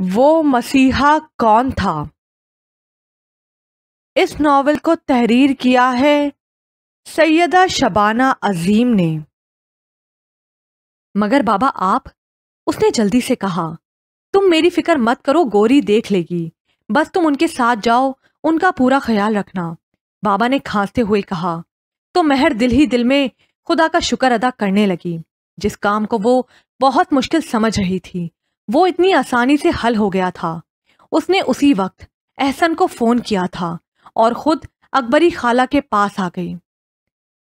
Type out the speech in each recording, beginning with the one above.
वो मसीहा कौन था? इस नॉवल को तहरीर किया है सैयदा शबाना अजीम ने। मगर बाबा आप, उसने जल्दी से कहा, तुम मेरी फिक्र मत करो, गोरी देख लेगी। बस तुम उनके साथ जाओ, उनका पूरा ख्याल रखना। बाबा ने खांसते हुए कहा। तो महर दिल ही दिल में खुदा का शुक्र अदा करने लगी। जिस काम को वो बहुत मुश्किल समझ रही थी, वो इतनी आसानी से हल हो गया था। उसने उसी वक्त एहसन को फोन किया था और खुद अकबरी खाला के पास आ गई।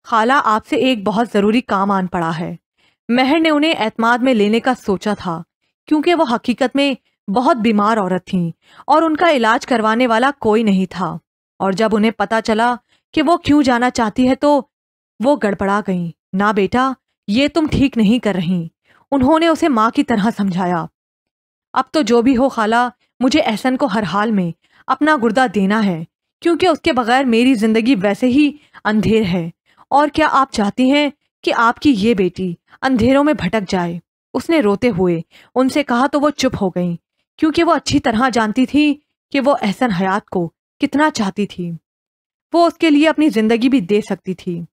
खाला, आपसे एक बहुत जरूरी काम आन पड़ा है। महर ने उन्हें एतमाद में लेने का सोचा था, क्योंकि वो हकीकत में बहुत बीमार औरत थीं और उनका इलाज करवाने वाला कोई नहीं था। और जब उन्हें पता चला कि वो क्यों जाना चाहती है, तो वो गड़बड़ा गईं। ना बेटा, ये तुम ठीक नहीं कर रही। उन्होंने उसे माँ की तरह समझाया। अब तो जो भी हो खाला, मुझे एहसन को हर हाल में अपना गुर्दा देना है, क्योंकि उसके बगैर मेरी जिंदगी वैसे ही अंधेर है। और क्या आप चाहती हैं कि आपकी ये बेटी अंधेरों में भटक जाए? उसने रोते हुए उनसे कहा तो वो चुप हो गईं, क्योंकि वो अच्छी तरह जानती थी कि वो एहसन हयात को कितना चाहती थी। वो उसके लिए अपनी जिंदगी भी दे सकती थी।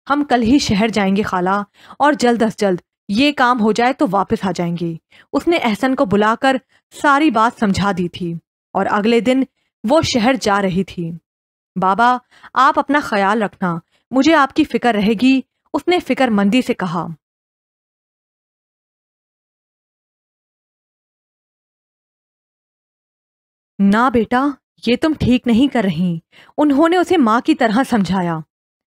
हम कल ही शहर जाएंगे खाला, और जल्द अज जल्द ये काम हो जाए तो वापस आ जाएंगे। उसने एहसन को बुलाकर सारी बात समझा दी थी और अगले दिन वो शहर जा रही थी। बाबा, आप अपना ख्याल रखना, मुझे आपकी फिक्र रहेगी, उसने फिक्रमंदी से कहा। ना बेटा, ये तुम ठीक नहीं कर रही। उन्होंने उसे माँ की तरह समझाया।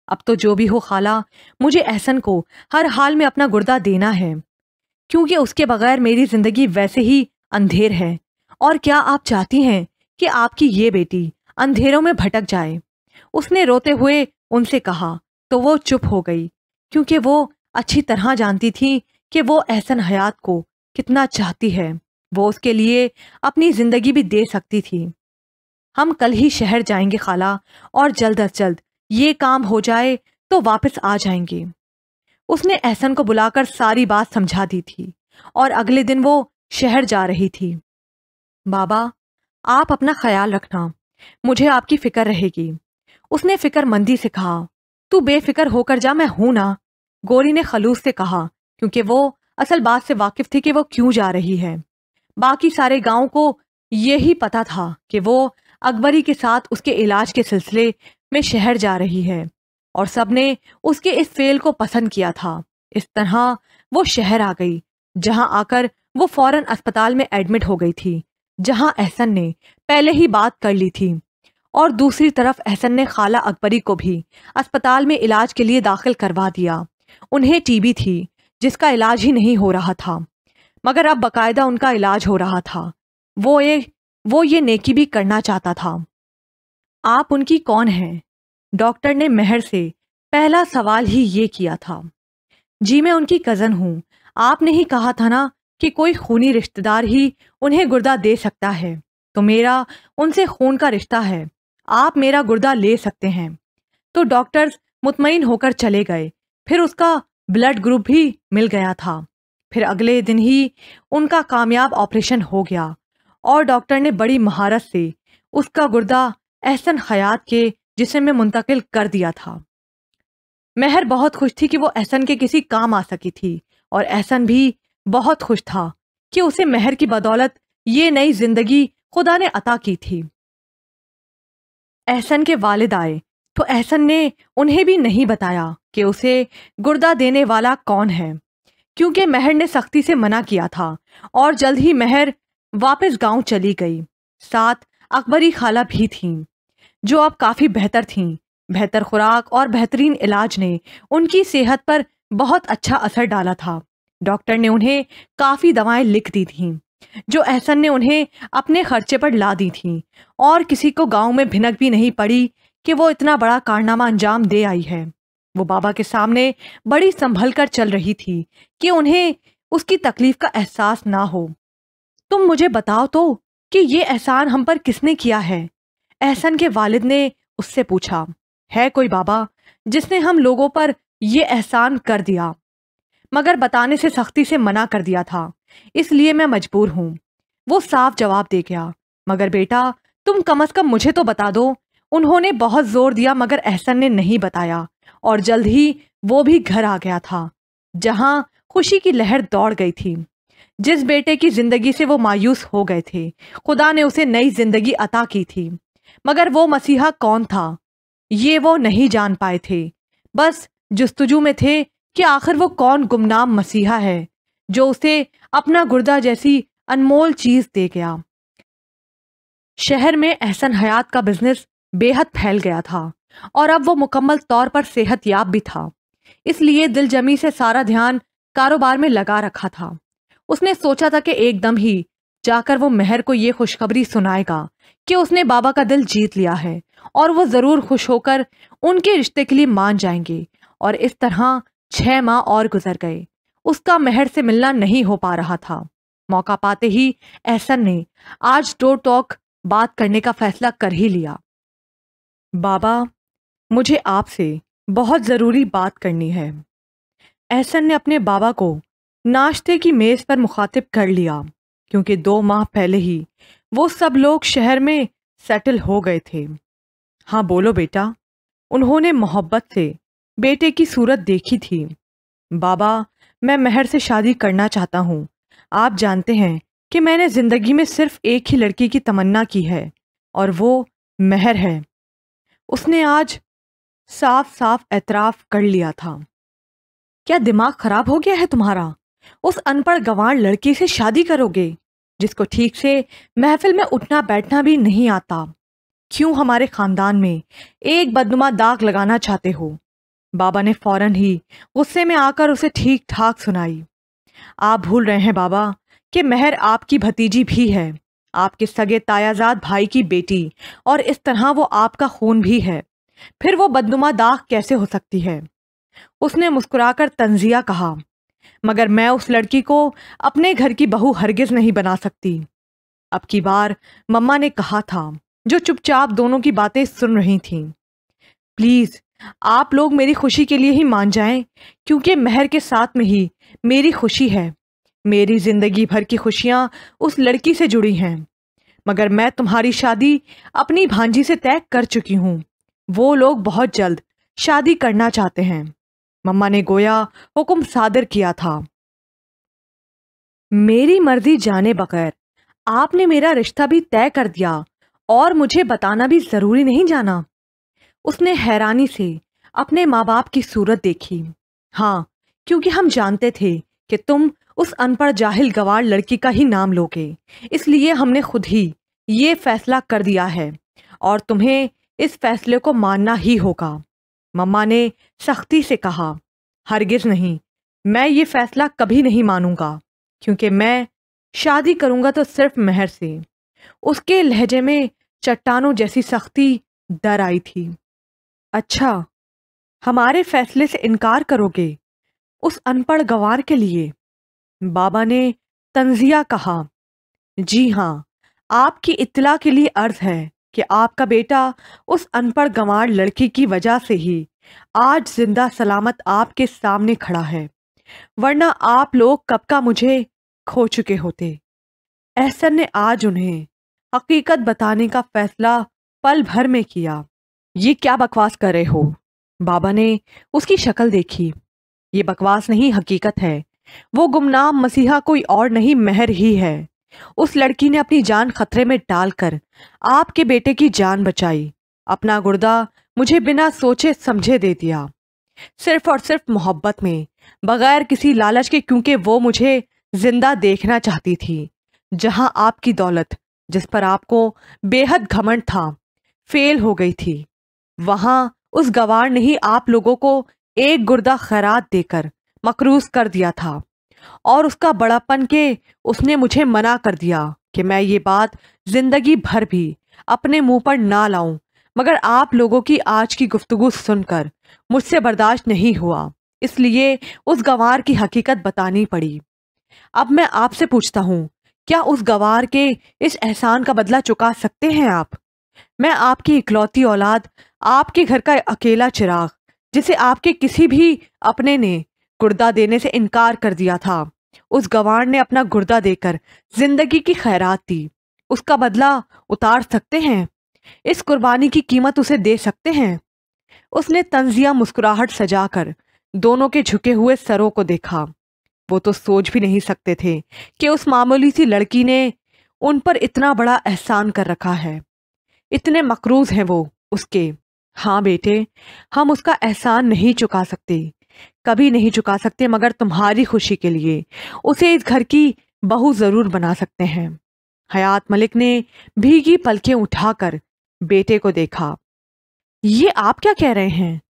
अब तो जो भी हो खाला, मुझे एहसन को हर हाल में अपना गुर्दा देना है, क्योंकि उसके बगैर मेरी जिंदगी वैसे ही अंधेर है। और क्या आप चाहती हैं कि आपकी ये बेटी अंधेरों में भटक जाए? उसने रोते हुए उनसे कहा तो वो चुप हो गई, क्योंकि वो अच्छी तरह जानती थी कि वो एहसन हयात को कितना चाहती है। वो उसके लिए अपनी जिंदगी भी दे सकती थी। हम कल ही शहर जाएंगे खाला, और जल्द अज जल्द ये काम हो जाए तो वापस आ जाएंगे। उसने एहसन को बुलाकर सारी बात समझा दी थी और अगले दिन वो शहर जा रही थी। बाबा, आप अपना ख्याल रखना, मुझे आपकी फिक्र रहेगी। उसने फिक्रमंदी से कहा। तू बेफिक्र होकर जा, मैं हूं ना। गोरी ने खलूस से कहा, क्योंकि वो असल बात से वाकिफ थी कि वो क्यों जा रही है। बाकी सारे गांव को यही पता था कि वो अकबरी के साथ उसके इलाज के सिलसिले में शहर जा रही है, और सबने उसके इस फेल को पसंद किया था। इस तरह वो शहर आ गई, जहां आकर वो फौरन अस्पताल में एडमिट हो गई थी, जहां एहसन ने पहले ही बात कर ली थी। और दूसरी तरफ एहसन ने खाला अकबरी को भी अस्पताल में इलाज के लिए दाखिल करवा दिया। उन्हें टीबी थी, जिसका इलाज ही नहीं हो रहा था, मगर अब बकायदा उनका इलाज हो रहा था। वो ये वो ये नेकी भी करना चाहता था। आप उनकी कौन हैं? डॉक्टर ने महर से पहला सवाल ही ये किया था। जी, मैं उनकी कज़न हूँ। आपने ही कहा था ना कि कोई खूनी रिश्तेदार ही उन्हें गुर्दा दे सकता है, तो मेरा उनसे खून का रिश्ता है। आप मेरा गुर्दा ले सकते हैं। तो डॉक्टर्स मुतमईन होकर चले गए। फिर उसका ब्लड ग्रुप भी मिल गया था। फिर अगले दिन ही उनका कामयाब ऑपरेशन हो गया, और डॉक्टर ने बड़ी महारत से उसका गुर्दा एहसन हयात के जिस्म में मुंतकिल कर दिया था। महर बहुत खुश थी कि वो एहसन के किसी काम आ सकी थी, और एहसन भी बहुत खुश था कि उसे महर की बदौलत ये नई जिंदगी खुदा ने अता की थी। एहसन के वालिद आए तो एहसन ने उन्हें भी नहीं बताया कि उसे गुर्दा देने वाला कौन है, क्योंकि महर ने सख्ती से मना किया था। और जल्द ही महर वापस गांव चली गई। साथ अकबरी खाला भी थीं, जो अब काफी बेहतर थीं। बेहतर खुराक और बेहतरीन इलाज ने उनकी सेहत पर बहुत अच्छा असर डाला था। डॉक्टर ने उन्हें काफी दवाएं लिख दी थीं, जो एहसन ने उन्हें अपने खर्चे पर ला दी थीं, और किसी को गांव में भिनक भी नहीं पड़ी कि वो इतना बड़ा कारनामा अंजाम दे आई है। वो बाबा के सामने बड़ी संभल कर चल रही थी कि उन्हें उसकी तकलीफ का एहसास ना हो। तुम मुझे बताओ तो कि ये एहसान हम पर किसने किया है? एहसन के वालिद ने उससे पूछा। है कोई बाबा जिसने हम लोगों पर ये एहसान कर दिया, मगर बताने से सख्ती से मना कर दिया था, इसलिए मैं मजबूर हूं। वो साफ जवाब दे गया, मगर बेटा तुम कम से कम मुझे तो बता दो। उन्होंने बहुत जोर दिया मगर एहसन ने नहीं बताया और जल्द ही वो भी घर आ गया था, जहां खुशी की लहर दौड़ गई थी। जिस बेटे की जिंदगी से वो मायूस हो गए थे, खुदा ने उसे नई जिंदगी अता की थी। मगर वो मसीहा कौन था, ये वो नहीं जान पाए थे। बस जुस्तजू में थे कि आखिर वो कौन गुमनाम मसीहा है जो उसे अपना गुर्दा जैसी अनमोल चीज दे गया। शहर में एहसन हयात का बिजनेस बेहद फैल गया था और अब वो मुकम्मल तौर पर सेहतयाब भी था। इसलिए दिलजमी से सारा ध्यान कारोबार में लगा रखा था। उसने सोचा था कि एकदम ही जाकर वो मेहर को ये खुशखबरी सुनाएगा कि उसने बाबा का दिल जीत लिया है और वो जरूर खुश होकर उनके रिश्ते के लिए मान जाएंगे। और इस तरह 6 माह और गुजर गए। उसका मेहर से मिलना नहीं हो पा रहा था। मौका पाते ही एहसन ने आज डोर टॉक बात करने का फैसला कर ही लिया। बाबा, मुझे आपसे बहुत जरूरी बात करनी है। एहसन ने अपने बाबा को नाश्ते की मेज पर मुखातिब कर लिया, क्योंकि 2 माह पहले ही वो सब लोग शहर में सेटल हो गए थे। हाँ बोलो बेटा। उन्होंने मोहब्बत से बेटे की सूरत देखी थी। बाबा, मैं मेहर से शादी करना चाहता हूँ। आप जानते हैं कि मैंने जिंदगी में सिर्फ एक ही लड़की की तमन्ना की है और वो मेहर है। उसने आज साफ साफ एतराफ कर लिया था। क्या दिमाग खराब हो गया है तुम्हारा? उस अनपढ़ गंवार लड़की से शादी करोगे जिसको ठीक से महफिल में उठना बैठना भी नहीं आता? क्यों हमारे खानदान में एक बदनुमा दाग लगाना चाहते हो? बाबा ने फौरन ही गुस्से में आकर उसे ठीक ठाक सुनाई। आप भूल रहे हैं बाबा कि मेहर आपकी भतीजी भी है, आपके सगे तायाजाद भाई की बेटी, और इस तरह वो आपका खून भी है। फिर वो बदनुमा दाग कैसे हो सकती है? उसने मुस्कुराकर तंजिया कहा, मगर मैं उस लड़की को अपने घर की बहू हरगिज नहीं बना सकती। अब की बार मम्मा ने कहा था, जो चुपचाप दोनों की बातें सुन रही थीं। प्लीज आप लोग मेरी खुशी के लिए ही मान जाएं, क्योंकि मेहर के साथ में ही मेरी खुशी है। मेरी जिंदगी भर की खुशियां उस लड़की से जुड़ी हैं। मगर मैं तुम्हारी शादी अपनी भांजी से तय कर चुकी हूं। वो लोग बहुत जल्द शादी करना चाहते हैं। मम्मा ने गोया हुक्म सादर किया था। मेरी मर्जी जाने बगैर आपने मेरा रिश्ता भी तय कर दिया और मुझे बताना भी जरूरी नहीं जाना? उसने हैरानी से अपने माँ बाप की सूरत देखी। हाँ, क्योंकि हम जानते थे कि तुम उस अनपढ़ जाहिल गवार लड़की का ही नाम लोगे, इसलिए हमने खुद ही ये फैसला कर दिया है और तुम्हें इस फैसले को मानना ही होगा। मम्मा ने सख्ती से कहा, हरगिज नहीं, मैं ये फैसला कभी नहीं मानूंगा, क्योंकि मैं शादी करूंगा तो सिर्फ मेहर से। उसके लहजे में चट्टानों जैसी सख्ती डर आई थी। अच्छा, हमारे फैसले से इनकार करोगे उस अनपढ़ गंवार के लिए? बाबा ने तंजिया कहा। जी हाँ, आपकी इत्तला के लिए अर्ज है कि आपका बेटा उस अनपढ़ गंवार लड़की की वजह से ही आज जिंदा सलामत आपके सामने खड़ा है, वरना आप लोग कब का मुझे खो चुके होते। एहसन ने आज उन्हें हकीकत बताने का फैसला पल भर में किया। ये क्या बकवास कर रहे हो? बाबा ने उसकी शक्ल देखी। ये बकवास नहीं, हकीकत है। वो गुमनाम मसीहा कोई और नहीं, मेहर ही है। उस लड़की ने अपनी जान खतरे में डालकर आपके बेटे की जान बचाई। अपना गुर्दा मुझे बिना सोचे समझे दे दिया, सिर्फ और सिर्फ मोहब्बत में, बगैर किसी लालच के, क्योंकि वो मुझे जिंदा देखना चाहती थी। जहां आपकी दौलत, जिस पर आपको बेहद घमंड था, फेल हो गई थी, वहां उस गवार ने ही आप लोगों को एक गुर्दा खैरात देकर मकरूज कर दिया था। और उसका बड़ापन के उसने मुझे मना कर दिया कि मैं ये बात जिंदगी भर भी अपने मुंह पर ना लाऊं। मगर आप लोगों की आज की गुफ्तगू सुनकर मुझसे बर्दाश्त नहीं हुआ, इसलिए उस गवार की हकीकत बतानी पड़ी। अब मैं आपसे पूछता हूँ, क्या उस गवार के इस एहसान का बदला चुका सकते हैं आप? मैं आपकी इकलौती औलाद, आपके घर का अकेला चिराग, जिसे आपके किसी भी अपने ने गुर्दा देने से इनकार कर दिया था, उस गंवार ने अपना गुर्दा देकर जिंदगी की खैरात दी। उसका बदला उतार सकते हैं? इस कुर्बानी की कीमत उसे दे सकते हैं? उसने तंजिया मुस्कुराहट सजाकर दोनों के झुके हुए सरों को देखा। वो तो सोच भी नहीं सकते थे कि उस मामूली सी लड़की ने उन पर इतना बड़ा एहसान कर रखा है। इतने मकरूज हैं वो उसके। हाँ बेटे, हम उसका एहसान नहीं चुका सकते, कभी नहीं चुका सकते, मगर तुम्हारी खुशी के लिए उसे इस घर की बहू जरूर बना सकते हैं। हयात मलिक ने भीगी पलकें उठाकर बेटे को देखा। ये आप क्या कह रहे हैं?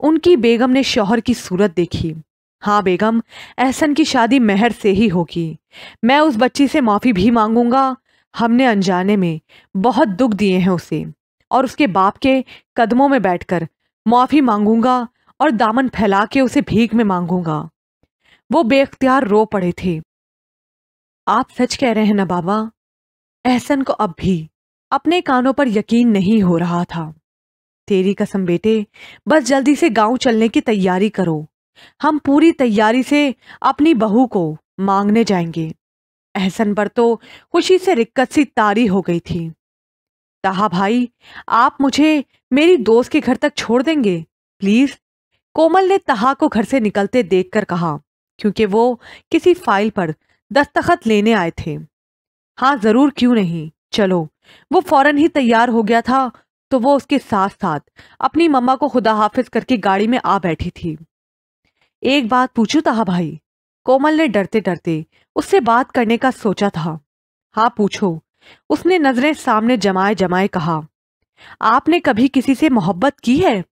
उनकी बेगम ने शौहर की सूरत देखी। हाँ बेगम, एहसन की शादी मेहर से ही होगी। मैं उस बच्ची से माफी भी मांगूंगा। हमने अनजाने में बहुत दुख दिए हैं उसे, और उसके बाप के कदमों में बैठकर माफी मांगूंगा और दामन फैला के उसे भीख में मांगूंगा। वो बेख्तियार रो पड़े थे। आप सच कह रहे हैं ना बाबा? एहसन को अब भी अपने कानों पर यकीन नहीं हो रहा था। तेरी कसम बेटे, बस जल्दी से गांव चलने की तैयारी करो। हम पूरी तैयारी से अपनी बहू को मांगने जाएंगे। एहसन पर तो खुशी से रिक्कत सी तारी हो गई थी। ताहा भाई, आप मुझे मेरी दोस्त के घर तक छोड़ देंगे प्लीज? कोमल ने ताहा को घर से निकलते देखकर कहा, क्योंकि वो किसी फाइल पर दस्तखत लेने आए थे। हाँ जरूर, क्यों नहीं, चलो। वो फौरन ही तैयार हो गया था तो वो उसके साथ साथ अपनी मम्मा को खुदा हाफिज करके गाड़ी में आ बैठी थी। एक बात पूछूं ताहा भाई? कोमल ने डरते डरते उससे बात करने का सोचा था। हाँ पूछो, उसने नजरें सामने जमाए जमाए कहा। आपने कभी किसी से मोहब्बत की है?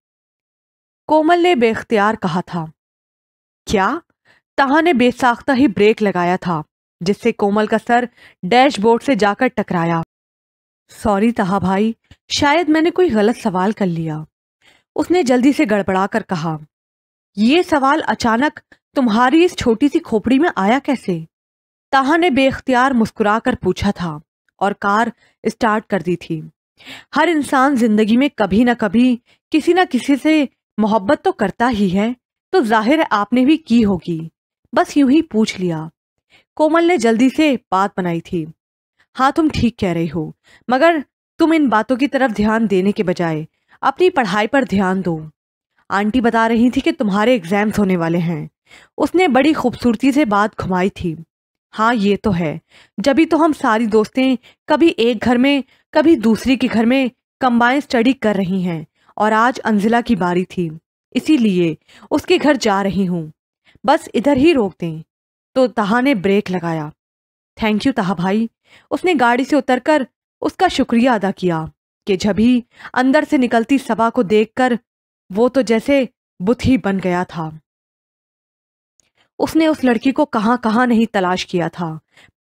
कोमल ने बेख्तियार कहा था। क्या? ताहा ने बेसाख्ता ही ब्रेक लगाया था, जिससे कोमल का सर डैशबोर्ड से जाकर टकराया। सॉरी ताहा भाई, शायद मैंने कोई गलत सवाल कर लिया, उसने जल्दी से गड़बड़ा कर कहा। ये सवाल अचानक तुम्हारी इस छोटी सी खोपड़ी में आया कैसे? ताहा ने बेख्तियार मुस्कुरा कर पूछा था और कार स्टार्ट कर दी थी। हर इंसान जिंदगी में कभी ना कभी किसी ना किसी से मोहब्बत तो करता ही है, तो जाहिर है आपने भी की होगी। बस यूं ही पूछ लिया। कोमल ने जल्दी से बात बनाई थी। हाँ तुम ठीक कह रही हो, मगर तुम इन बातों की तरफ ध्यान देने के बजाय अपनी पढ़ाई पर ध्यान दो। आंटी बता रही थी कि तुम्हारे एग्जाम्स होने वाले हैं। उसने बड़ी खूबसूरती से बात घुमाई थी। हाँ ये तो है, जभी तो हम सारी दोस्तें कभी एक घर में कभी दूसरी के घर में कंबाइन स्टडी कर रही हैं, और आज अंजिला की बारी थी, इसीलिए उसके घर जा रही हूँ। बस इधर ही रोक दें। तो ताहा ने ब्रेक लगाया। थैंक यू ताहा भाई। उसने गाड़ी से उतरकर उसका शुक्रिया अदा किया कि जभी अंदर से निकलती सबा को देखकर वो तो जैसे बुत ही बन गया था। उसने उस लड़की को कहां कहां नहीं तलाश किया था,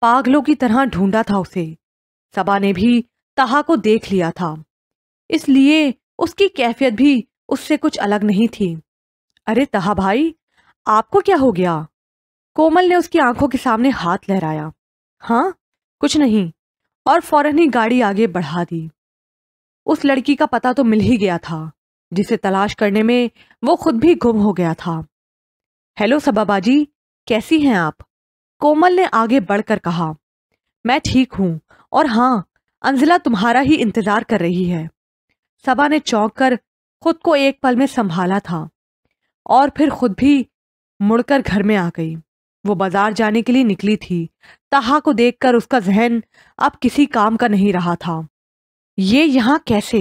पागलों की तरह ढूंढा था उसे। सबा ने भी ताहा को देख लिया था, इसलिए उसकी कैफियत भी उससे कुछ अलग नहीं थी। अरे ताहा भाई, आपको क्या हो गया? कोमल ने उसकी आंखों के सामने हाथ लहराया। हाँ कुछ नहीं, और फौरन ही गाड़ी आगे बढ़ा दी। उस लड़की का पता तो मिल ही गया था, जिसे तलाश करने में वो खुद भी गुम हो गया था। हेलो सबा बाजी, कैसी हैं आप? कोमल ने आगे बढ़कर कहा। मैं ठीक हूं, और हाँ, अंजिला तुम्हारा ही इंतजार कर रही है। सबा ने चौंक कर खुद को एक पल में संभाला था और फिर खुद भी मुड़कर घर में आ गई। वो बाजार जाने के लिए निकली थी। ताहा को देखकर उसका जहन अब किसी काम का नहीं रहा था। ये यहाँ कैसे?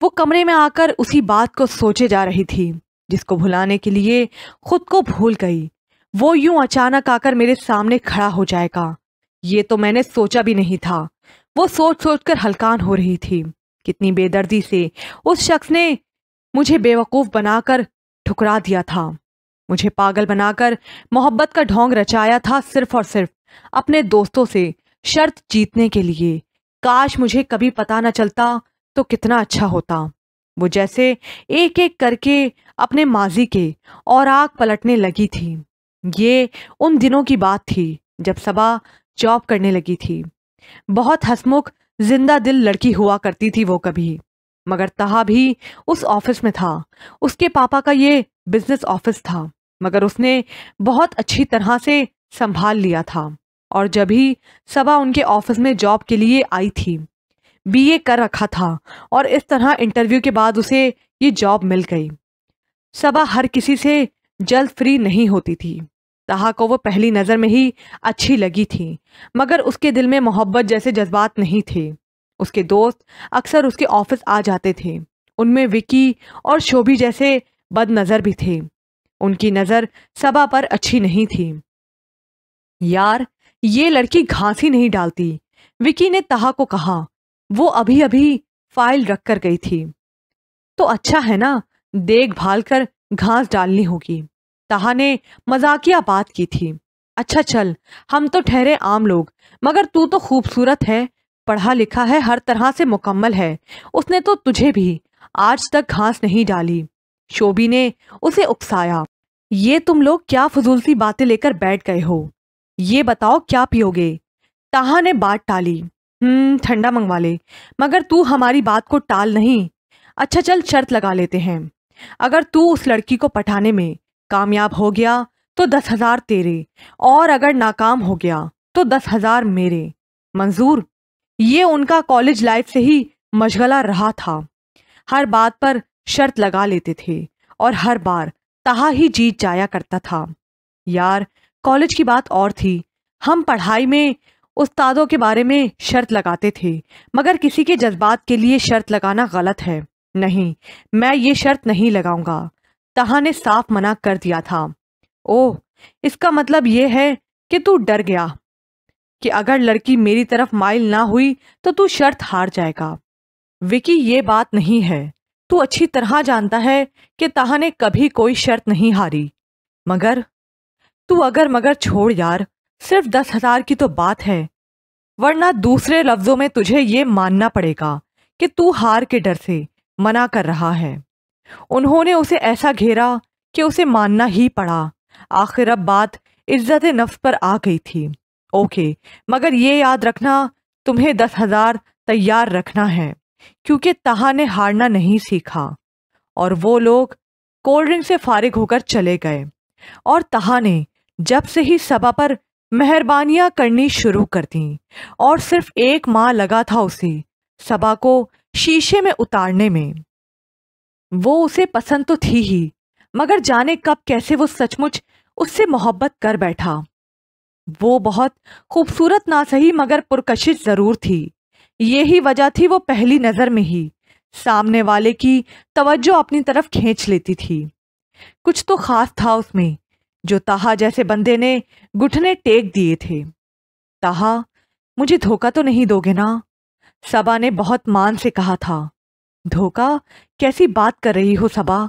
वो कमरे में आकर उसी बात को सोचे जा रही थी, जिसको भुलाने के लिए खुद को भूल गई। वो यूं अचानक आकर मेरे सामने खड़ा हो जाएगा, ये तो मैंने सोचा भी नहीं था। वो सोच सोच कर हलकान हो रही थी। कितनी बेदर्दी से उस शख्स ने मुझे बेवकूफ बनाकर ठुकरा दिया था, मुझे पागल बनाकर मोहब्बत का ढोंग रचाया था, सिर्फ और सिर्फ अपने दोस्तों से शर्त जीतने के लिए। काश मुझे कभी पता न चलता तो कितना अच्छा होता। वो जैसे एक एक करके अपने माजी के और आग पलटने लगी थी। ये उन दिनों की बात थी जब सबा जॉब करने लगी थी। बहुत हंसमुख जिंदा दिल लड़की हुआ करती थी वो कभी, मगर ताहा भी उस ऑफिस में था। उसके पापा का ये बिजनेस ऑफिस था, मगर उसने बहुत अच्छी तरह से संभाल लिया था। और जब ही सबा उनके ऑफिस में जॉब के लिए आई थी, बीए कर रखा था और इस तरह इंटरव्यू के बाद उसे ये जॉब मिल गई। सबा हर किसी से जल्द फ्री नहीं होती थी। तहा को वो पहली नज़र में ही अच्छी लगी थी, मगर उसके दिल में मोहब्बत जैसे जज्बात नहीं थे। उसके दोस्त अक्सर उसके ऑफिस आ जाते थे। उनमें विकी और शोभी जैसे बदनज़र भी थे। उनकी नज़र सबा पर अच्छी नहीं थी। यार, ये लड़की घास ही नहीं डालती, विकी ने तहा को कहा। वो अभी अभी फाइल रख कर गई थी। तो अच्छा है ना, देखभाल कर घास डालनी होगी, तहा ने मजाकिया बात की थी। अच्छा चल, हम तो ठहरे आम लोग, मगर तू तो खूबसूरत है, पढ़ा लिखा है, हर तरह से मुकम्मल है। उसने तो तुझे भी आज तक घास नहीं डाली। शोभी ने उसे उकसाया। ये तुम लोग क्या फजूल सी बातें लेकर बैठ गए हो? ये बताओ क्या पियोगे? ताहा ने बात टाली। ठंडा मंगवा ले, मगर तू हमारी बात को टाल नहीं। अच्छा चल, शर्त लगा लेते हैं। अगर तू उस लड़की को पटाने में कामयाब हो गया तो 10,000 तेरे, और अगर नाकाम हो गया तो 10,000 मेरे। मंजूर? ये उनका कॉलेज लाइफ से ही मशगला रहा था। हर बात पर शर्त लगा लेते थे और हर बार ताहा ही जीत जाया करता था। यार, कॉलेज की बात और थी। हम पढ़ाई में उस्तादों के बारे में शर्त लगाते थे, मगर किसी के जज्बात के लिए शर्त लगाना गलत है। नहीं, मैं ये शर्त नहीं लगाऊंगा, तहा ने साफ मना कर दिया था। ओह, इसका मतलब ये है कि तू डर गया कि अगर लड़की मेरी तरफ माइल ना हुई तो तू शर्त हार जाएगा। विकी, ये बात नहीं है। तू अच्छी तरह जानता है कि तहा ने कभी कोई शर्त नहीं हारी। मगर तू अगर मगर छोड़ यार, सिर्फ 10,000 की तो बात है, वरना दूसरे लफ्जों में तुझे ये मानना पड़ेगा कि तू हार के डर से मना कर रहा है। उन्होंने उसे ऐसा घेरा कि उसे मानना ही पड़ा। आखिर अब बात इज्जत नफ्स पर आ गई थी। ओके, मगर ये याद रखना, तुम्हें 10,000 तैयार रखना है, क्योंकि तहा ने हारना नहीं सीखा। और वो लोग कोल्ड ड्रिंक से फारिग होकर चले गए और तहा ने जब से ही सबा पर मेहरबानियां करनी शुरू कर दी। और सिर्फ 1 माह लगा था उसे सबा को शीशे में उतारने में। वो उसे पसंद तो थी ही, मगर जाने कब कैसे वो सचमुच उससे मोहब्बत कर बैठा। वो बहुत खूबसूरत ना सही, मगर पुरकशिश जरूर थी। यही वजह थी वो पहली नजर में ही सामने वाले की तवज्जो अपनी तरफ खींच लेती थी। कुछ तो खास था उसमें जो ताहा जैसे बंदे ने घुटने टेक दिए थे। ताहा, मुझे धोखा तो नहीं दोगे ना? सबा ने बहुत मान से कहा था। धोखा? कैसी बात कर रही हो सबा?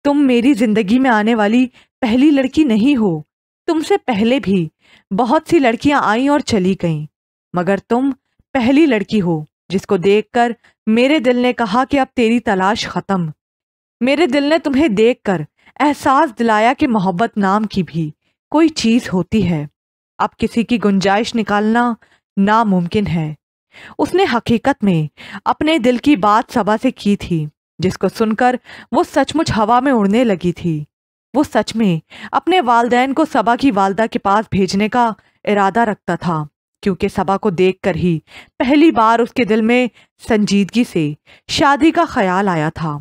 तुम मेरी जिंदगी में आने वाली पहली लड़की नहीं हो। तुमसे पहले भी बहुत सी लड़कियां आईं और चली गईं, मगर तुम पहली लड़की हो जिसको देखकर मेरे दिल ने कहा कि अब तेरी तलाश खत्म। मेरे दिल ने तुम्हें देखकर एहसास दिलाया कि मोहब्बत नाम की भी कोई चीज होती है। अब किसी की गुंजाइश निकालना नामुमकिन है। उसने हकीकत में अपने दिल की बात सबा से की थी, जिसको सुनकर वो सचमुच हवा में उड़ने लगी थी। वो सच में अपने वालदैन को सबा की वालदा के पास भेजने का इरादा रखता था, क्योंकि सबा को देखकर ही पहली बार उसके दिल में संजीदगी से शादी का ख्याल आया था।